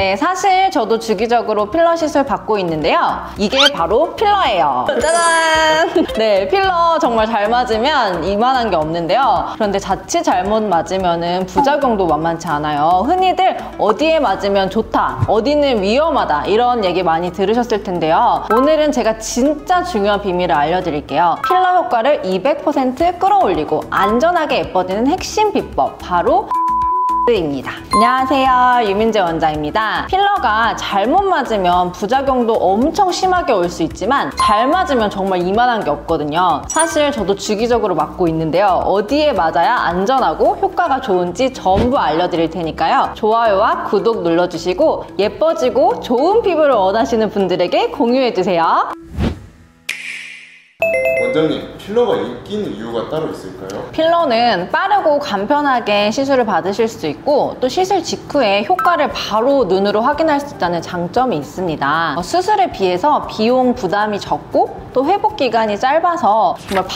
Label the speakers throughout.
Speaker 1: 네, 사실 저도 주기적으로 필러 시술 받고 있는데요. 이게 바로 필러예요. 짜잔! 네, 필러 정말 잘 맞으면 이만한 게 없는데요. 그런데 자칫 잘못 맞으면 부작용도 만만치 않아요. 흔히들 어디에 맞으면 좋다, 어디는 위험하다 이런 얘기 많이 들으셨을 텐데요. 오늘은 제가 진짜 중요한 비밀을 알려드릴게요. 필러 효과를 200% 끌어올리고 안전하게 예뻐지는 핵심 비법, 바로 입니다. 안녕하세요, 유민재 원장입니다. 필러가 잘못 맞으면 부작용도 엄청 심하게 올 수 있지만 잘 맞으면 정말 이만한 게 없거든요. 사실 저도 주기적으로 맞고 있는데요. 어디에 맞아야 안전하고 효과가 좋은지 전부 알려드릴 테니까요. 좋아요와 구독 눌러주시고 예뻐지고 좋은 피부를 원하시는 분들에게 공유해주세요.
Speaker 2: 원장님, 필러가 인기는 이유가 따로 있을까요?
Speaker 1: 필러는 빠르고 간편하게 시술을 받으실 수 있고 또 시술 직후에 효과를 바로 눈으로 확인할 수 있다는 장점이 있습니다. 수술에 비해서 비용 부담이 적고 또 회복 기간이 짧아서 정말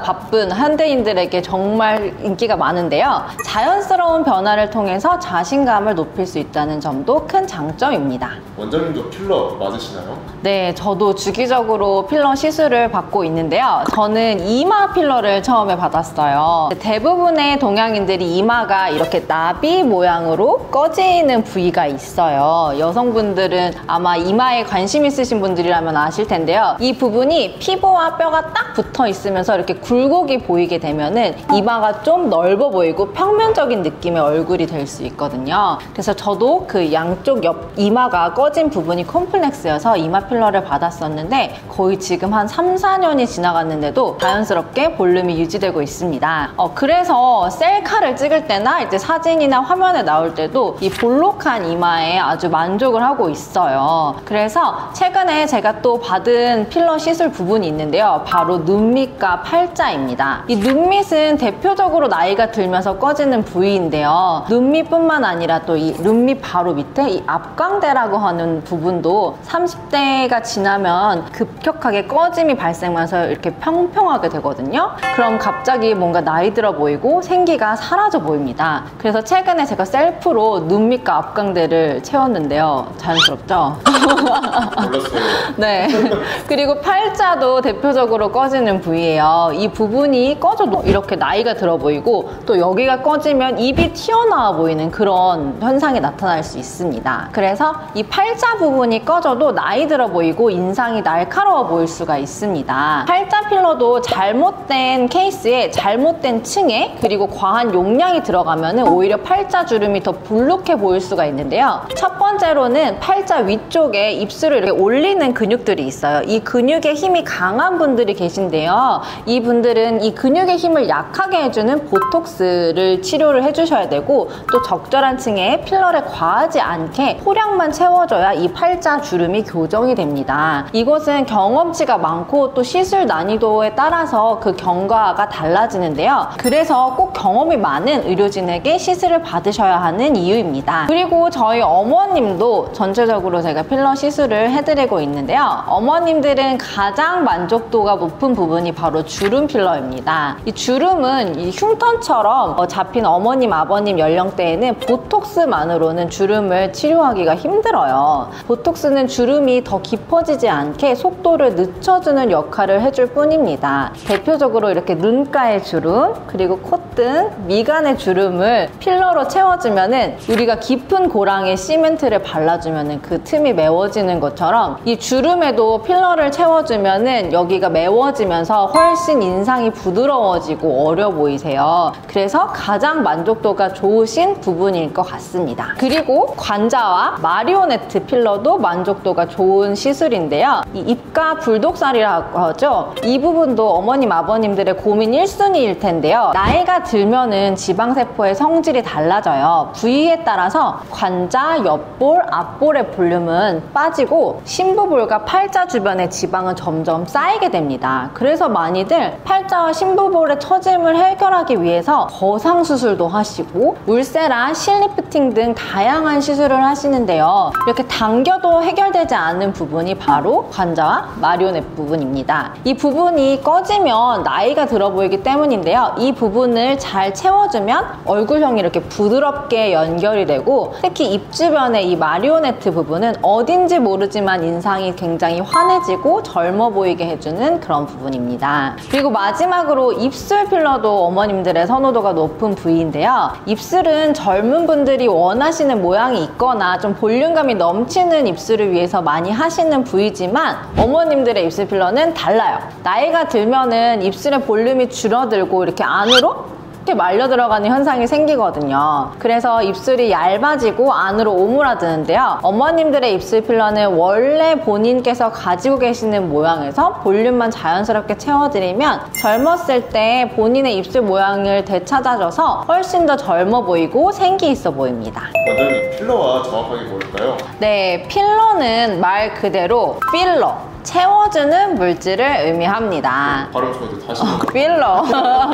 Speaker 1: 바쁜 현대인들에게 정말 인기가 많은데요. 자연스러운 변화를 통해서 자신감을 높일 수 있다는 점도 큰 장점입니다.
Speaker 2: 원장님도 필러 맞으시나요?
Speaker 1: 네, 저도 주기적으로 필러 시술을 받고 있는데요. 저는 이마 필러를 처음에 받았어요. 대부분의 동양인들이 이마가 이렇게 나비 모양으로 꺼지는 부위가 있어요. 여성분들은 아마 이마에 관심 있으신 분들이라면 아실 텐데요. 이 부분이 피부와 뼈가 딱 붙어 있으면서 이렇게 굴곡이 보이게 되면은 이마가 좀 넓어 보이고 평면적인 느낌의 얼굴이 될 수 있거든요. 그래서 저도 그 양쪽 옆 이마가 꺼진 부분이 콤플렉스여서 이마 필러를 받았었는데 거의 지금 한 3, 4년이 지나갔는데도 자연스럽게 볼륨이 유지되고 있습니다. 그래서 셀카를 찍을 때나 이제 사진이나 화면에 나올 때도 이 볼록한 이마에 아주 만족을 하고 있어요. 그래서 최근에 제가 또 받은 필러 시술 부분이 있는데요. 바로 눈밑과 팔자입니다. 이 눈밑은 대표적으로 나이가 들면서 꺼지는 부위인데요. 눈밑뿐만 아니라 또 이 눈밑 바로 밑에 이 앞광대라고 하는 부분도 30대가 지나면 급격하게 꺼짐이 발생하면서 이렇게 평평하게 되거든요. 그럼 갑자기 뭔가 나이 들어 보이고 생기가 사라져 보입니다. 그래서 최근에 제가 셀프로 눈밑과 앞광대를 채웠는데요. 자연스럽죠?
Speaker 2: 몰랐어요.
Speaker 1: 네. 그리고 팔자도 대표적으로 꺼지는 부위예요. 이 부분이 꺼져도 이렇게 나이가 들어 보이고 또 여기가 꺼지면 입이 튀어나와 보이는 그런 현상이 나타날 수 있습니다. 그래서 이 팔자 부분이 꺼져도 나이 들어 보이고 인상이 날카로워 보일 수가 있습니다. 팔자 필러도 잘못된 케이스에 잘못된 층에 그리고 과한 용량이 들어가면 오히려 팔자 주름이 더 불룩해 보일 수가 있는데요. 첫 번째로는 팔자 위쪽에 입술을 이렇게 올리는 근육들이 있어요. 이 근육의 힘이 강한 분들이 계신데요. 이분들은 이 근육의 힘을 약하게 해주는 보톡스를 치료를 해주셔야 되고 또 적절한 층에 필러를 과하지 않게 소량만 채워줘야 이 팔자 주름이 교정이 됩니다. 이것은 경험치가 많고 또 시술 난이도에 따라서 그 경과가 달라지는데요. 그래서 꼭 경험이 많은 의료진에게 시술을 받으셔야 하는 이유입니다. 그리고 저희 어머님도 전체적으로 제가 필러 시술을 해드리고 있는데요. 어머님들은 가장 만족도가 높은 부분이 바로 주름 필러입니다. 이 주름은 이 흉터처럼 잡힌 어머님, 아버님 연령대에는 보톡스만으로는 주름을 치료하기가 힘들어요. 보톡스는 주름이 더 깊어지지 않게 속도를 늦춰주는 역할을 해줄 뿐입니다. 대표적으로 이렇게 눈가의 주름, 그리고 콧등, 미간의 주름을 필러로 채워주면은 우리가 깊은 고랑에 시멘트를 발라주면은 그 틈이 메워지는 것처럼 이 주름에도 필러를 채워주면은 여기가 메워지면서 훨씬 인상이 부드러워지고 어려 보이세요. 그래서 가장 만족도가 좋으신 부분일 것 같습니다. 그리고 관자와 마리오네트 필러도 만족도가 좋은 시술인데요. 이 입가 불독살이라고 하죠. 이 부분도 어머님, 아버님들의 고민 1순위일 텐데요. 나이가 들면은 지방세포의 성질이 달라져요. 부위에 따라서 관자, 옆볼, 앞볼의 볼륨은 빠지고 심부볼과 팔자 주변의 지방은 점점 쌓이게 됩니다. 그래서 많이들 팔자와 심부볼의 처짐을 해결하기 위해서 거상수술도 하시고 울세라, 실리프팅 등 다양한 시술을 하시는데요. 이렇게 당겨도 해결되지 않는 부분이 바로 관자와 마리오넷 부분입니다. 이 부분이 꺼지면 나이가 들어 보이기 때문인데요. 이 부분을 잘 채워주면 얼굴형이 이렇게 부드럽게 연결이 되고, 특히 입 주변의 이 마리오네트 부분은 어딘지 모르지만 인상이 굉장히 환해지고 젊어 보이게 해주는 그런 부분입니다. 그리고 마지막으로 입술 필러도 어머님들의 선호도가 높은 부위인데요. 입술은 젊은 분들이 원하시는 모양이 있거나 좀 볼륨감이 넘치는 입술을 위해서 많이 하시는 부위지만, 어머님들의 입술 필러는 달라요. 나이가 들면은 입술의 볼륨이 줄어들고 이렇게 안으로 이렇게 말려 들어가는 현상이 생기거든요. 그래서 입술이 얇아지고 안으로 오므라드는데요. 어머님들의 입술 필러는 원래 본인께서 가지고 계시는 모양에서 볼륨만 자연스럽게 채워드리면 젊었을 때 본인의 입술 모양을 되찾아줘서 훨씬 더 젊어 보이고 생기 있어 보입니다.
Speaker 2: 원장님, 필러와 정확하게 뭘까요?
Speaker 1: 네, 필러는 말 그대로 필러, 채워주는 물질을 의미합니다.
Speaker 2: 발음 좋은데 다시
Speaker 1: 필러.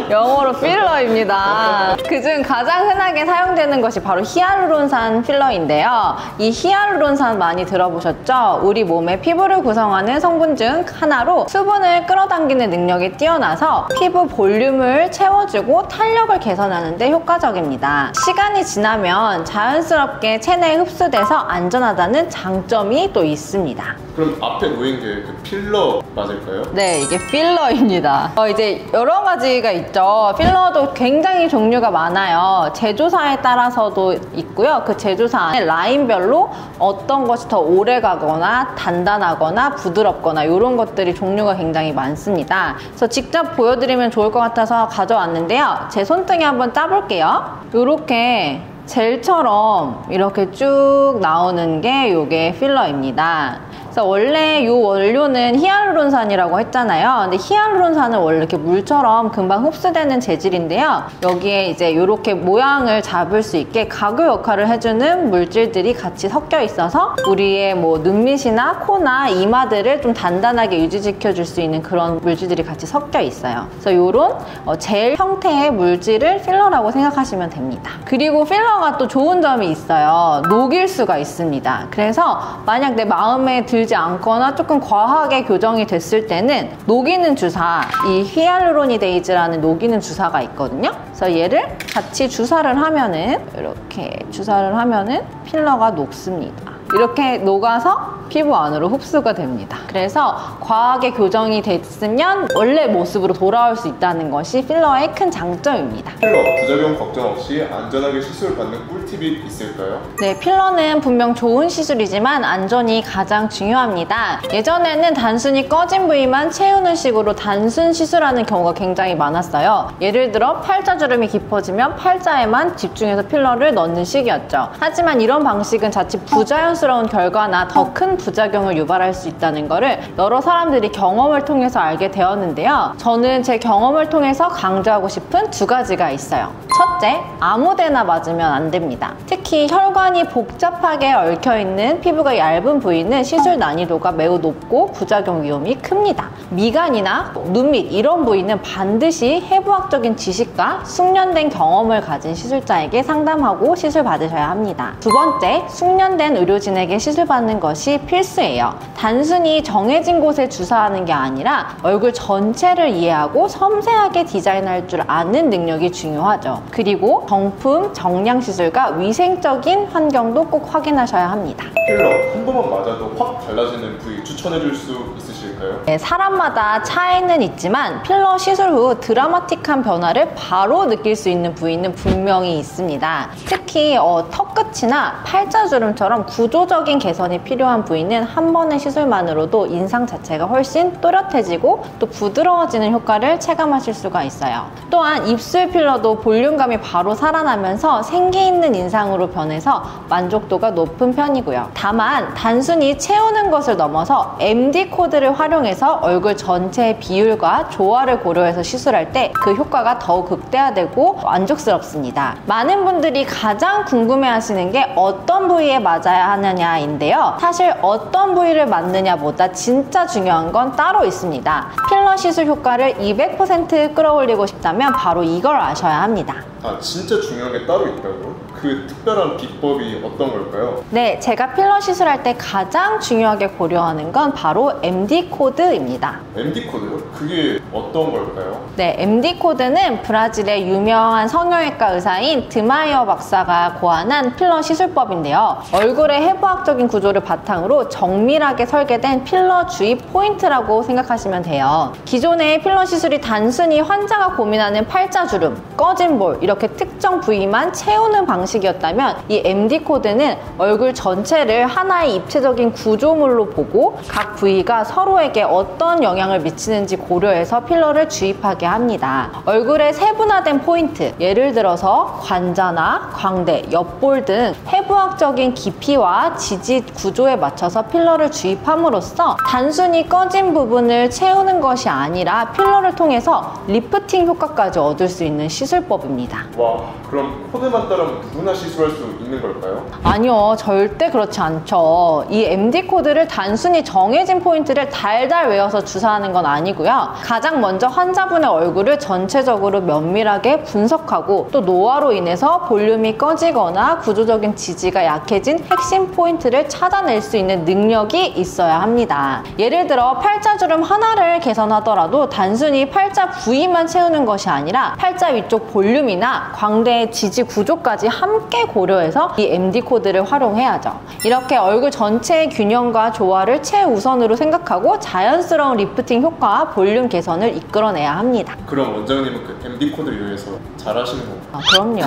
Speaker 1: 영어로 필러입니다. 그중 가장 흔하게 사용되는 것이 바로 히알루론산 필러인데요. 이 히알루론산 많이 들어보셨죠? 우리 몸의 피부를 구성하는 성분 중 하나로 수분을 끌어당기는 능력이 뛰어나서 피부 볼륨을 채워주고 탄력을 개선하는 데 효과적입니다. 시간이 지나면 자연스럽게 체내에 흡수돼서 안전하다는 장점이 또 있습니다.
Speaker 2: 그럼 앞에 놓인 게 그 필러 맞을까요?
Speaker 1: 네, 이게 필러입니다. 이제 여러 가지가 있죠. 필러도 굉장히 종류가 많아요. 제조사에 따라서도 있고요. 그 제조사의 라인별로 어떤 것이 더 오래 가거나 단단하거나 부드럽거나 이런 것들이 종류가 굉장히 많습니다. 그래서 직접 보여드리면 좋을 것 같아서 가져왔는데요. 제 손등에 한번 짜볼게요. 이렇게 젤처럼 이렇게 쭉 나오는 게 이게 필러입니다. 그래서 원래 이 원료는 히알루론산이라고 했잖아요. 근데 히알루론산은 원래 이렇게 물처럼 금방 흡수되는 재질인데요. 여기에 이제 이렇게 모양을 잡을 수 있게 가구 역할을 해주는 물질들이 같이 섞여 있어서 우리의 뭐 눈밑이나 코나 이마들을 좀 단단하게 유지시켜줄 수 있는 그런 물질들이 같이 섞여 있어요. 그래서 이런 젤 형태의 물질을 필러라고 생각하시면 됩니다. 그리고 필러가 또 좋은 점이 있어요. 녹일 수가 있습니다. 그래서 만약 내 마음에 들지 않거나 조금 과하게 교정이 됐을 때는 녹이는 주사, 이 히알루로니데이즈라는 녹이는 주사가 있거든요. 그래서 얘를 같이 주사를 하면은, 이렇게 주사를 하면은 필러가 녹습니다. 이렇게 녹아서 피부 안으로 흡수가 됩니다. 그래서 과하게 교정이 됐으면 원래 모습으로 돌아올 수 있다는 것이 필러의 큰 장점입니다.
Speaker 2: 필러 부작용 걱정 없이 안전하게 시술을 받는 꿀팁이 있을까요?
Speaker 1: 네, 필러는 분명 좋은 시술이지만 안전이 가장 중요합니다. 예전에는 단순히 꺼진 부위만 채우는 식으로 단순 시술하는 경우가 굉장히 많았어요. 예를 들어 팔자주름이 깊어지면 팔자에만 집중해서 필러를 넣는 식이었죠. 하지만 이런 방식은 자칫 부자연스러운 결과나 더 큰 부작용을 유발할 수 있다는 것을 여러 사람들이 경험을 통해서 알게 되었는데요. 저는 제 경험을 통해서 강조하고 싶은 두 가지가 있어요. 첫째, 아무데나 맞으면 안 됩니다. 특히 혈관이 복잡하게 얽혀있는 피부가 얇은 부위는 시술 난이도가 매우 높고 부작용 위험이 큽니다. 미간이나 눈밑 이런 부위는 반드시 해부학적인 지식과 숙련된 경험을 가진 시술자에게 상담하고 시술 받으셔야 합니다. 두 번째, 숙련된 의료진에게 시술 받는 것이 필수예요. 단순히 정해진 곳에 주사하는 게 아니라 얼굴 전체를 이해하고 섬세하게 디자인할 줄 아는 능력이 중요하죠. 그리고 정품, 정량 시술과 위생적인 환경도 꼭 확인하셔야 합니다.
Speaker 2: 필러 한 번만 맞아도 확 달라지는 부위 추천해 줄 수 있으실까요?
Speaker 1: 네, 사람마다 차이는 있지만 필러 시술 후 드라마틱한 변화를 바로 느낄 수 있는 부위는 분명히 있습니다. 특히 턱 끝이나 팔자주름처럼 구조적인 개선이 필요한 부위는 한 번의 시술만으로도 인상 자체가 훨씬 또렷해지고 또 부드러워지는 효과를 체감하실 수가 있어요. 또한 입술 필러도 볼륨감이 바로 살아나면서 생기 있는 인상으로 변해서 만족도가 높은 편이고요. 다만 단순히 채우는 것을 넘어서 MD 코드를 활용해서 얼굴 전체의 비율과 조화를 고려해서 시술할 때 그 효과가 더욱 극대화되고 만족스럽습니다. 많은 분들이 가장 궁금해하시는 게 어떤 부위에 맞아야 하느냐인데요. 사실 어떤 부위를 맞느냐보다 진짜 중요한 건 따로 있습니다. 필러 시술 효과를 200% 끌어올리고 싶다면 바로 이걸 아셔야 합니다.
Speaker 2: 아, 진짜 중요한 게 따로 있다고요? 그 특별한 비법이 어떤 걸까요?
Speaker 1: 네, 제가 필러 시술할 때 가장 중요하게 고려하는 건 바로 MD 코드입니다.
Speaker 2: MD 코드요? 그게 어떤 걸까요?
Speaker 1: 네, MD 코드는 브라질의 유명한 성형외과 의사인 드마이어 박사가 고안한 필러 시술법인데요. 얼굴의 해부학적인 구조를 바탕으로 정밀하게 설계된 필러 주입 포인트라고 생각하시면 돼요. 기존의 필러 시술이 단순히 환자가 고민하는 팔자주름, 꺼진 볼 이렇게 특정 부위만 채우는 방식이었다면 이 MD 코드는 얼굴 전체를 하나의 입체적인 구조물로 보고 각 부위가 서로에게 어떤 영향을 미치는지 고려해서 필러를 주입하게 합니다. 얼굴의 세분화된 포인트, 예를 들어서 관자나 광대, 옆볼 등 해부학적인 깊이와 지지 구조에 맞춰서 필러를 주입함으로써 단순히 꺼진 부분을 채우는 것이 아니라 필러를 통해서 리프팅 효과까지 얻을 수 있는 시술법입니다.
Speaker 2: 와, 그럼 코드만 따르면 누구나 시술할 수 있는 걸까요?
Speaker 1: 아니요, 절대 그렇지 않죠. 이 MD 코드를 단순히 정해진 포인트를 달달 외워서 주사하는 건 아니고요. 가장 먼저 환자분의 얼굴을 전체적으로 면밀하게 분석하고 또 노화로 인해서 볼륨이 꺼지거나 구조적인 지지가 약해진 핵심 포인트를 찾아낼 수 있는 능력이 있어야 합니다. 예를 들어 팔자주름 하나를 개선하더라도 단순히 팔자 부위만 채우는 것이 아니라 팔자 위쪽 볼륨이나 광대의 지지 구조까지 함께 고려해서 이 MD 코드를 활용해야죠. 이렇게 얼굴 전체의 균형과 조화를 최우선으로 생각하고 자연스러운 리프팅 효과와 볼륨 개선을 이끌어내야 합니다.
Speaker 2: 그럼 원장님은 그 MD 코드를 이용해서 잘 하시는 건가요?
Speaker 1: 아, 그럼요.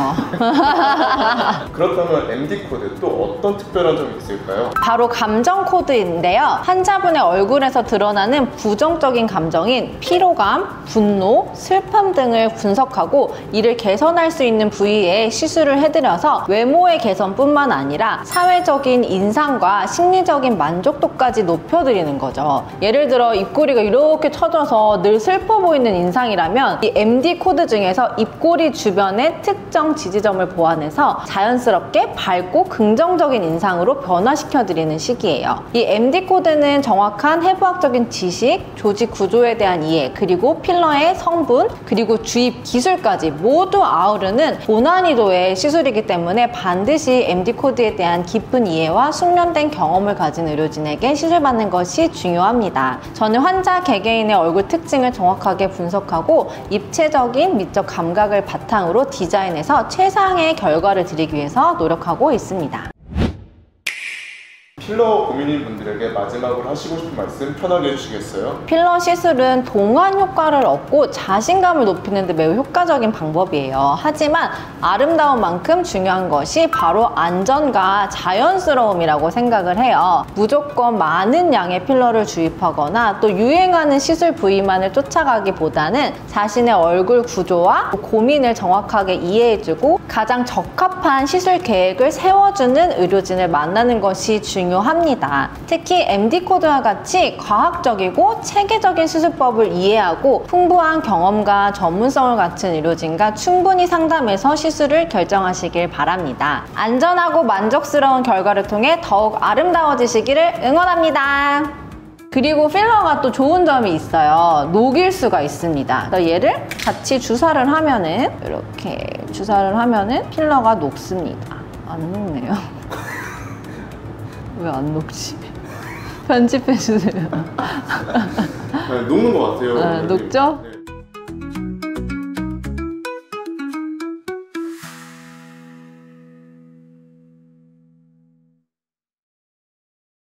Speaker 2: 그렇다면 MD 코드 또 어떤 특별한 점이 있을까요?
Speaker 1: 바로 감정 코드인데요. 환자분의 얼굴에서 드러나는 부정적인 감정인 피로감, 분노, 슬픔 등을 분석하고 이를 개선할 수 있는 부위에 시술을 해드려서 외모의 개선뿐만 아니라 사회적인 인상과 심리적인 만족도까지 높여드리는 거죠. 예를 들어 입꼬리가 이렇게 처져서 늘 슬퍼 보이는 인상이라면 이 MD 코드 중에서 입꼬리 주변의 특정 지지점을 보완해서 자연스럽게 밝고 긍정적인 인상으로 변화시켜드리는 시기예요. 이 MD 코드는 정확한 해부학적인 지식, 조직 구조에 대한 이해, 그리고 필러의 성분, 그리고 주입 기술까지 모두 아우르는 고난이도의 시술이기 때문에 반드시 MD 코드에 대한 깊은 이해와 숙련된 경험을 가진 의료진에게 시술받는 것이 중요합니다. 저는 환자 개개인의 얼굴 특징을 정확하게 분석하고 입체적인 미적 감각을 바탕으로 디자인해서 최상의 결과를 드리기 위해서 노력하고 있습니다.
Speaker 2: 필러 고민인 분들에게 마지막으로 하시고 싶은 말씀 편하게 해주시겠어요?
Speaker 1: 필러 시술은 동안 효과를 얻고 자신감을 높이는 데 매우 효과적인 방법이에요. 하지만 아름다운 만큼 중요한 것이 바로 안전과 자연스러움이라고 생각을 해요. 무조건 많은 양의 필러를 주입하거나 또 유행하는 시술 부위만을 쫓아가기보다는 자신의 얼굴 구조와 고민을 정확하게 이해해주고 가장 적합한 시술 계획을 세워주는 의료진을 만나는 것이 중요합니다. 특히 MD 코드와 같이 과학적이고 체계적인 시술법을 이해하고 풍부한 경험과 전문성을 갖춘 의료진과 충분히 상담해서 시술을 결정하시길 바랍니다. 안전하고 만족스러운 결과를 통해 더욱 아름다워지시기를 응원합니다. 그리고 필러가 또 좋은 점이 있어요. 녹일 수가 있습니다. 그러니까 얘를 같이 주사를 하면은 이렇게 주사를 하면은 필러가 녹습니다. 안 녹네요. 왜 안 녹지? 편집해주세요.
Speaker 2: 네, 녹는 것 같아요.
Speaker 1: 녹죠?
Speaker 2: 네.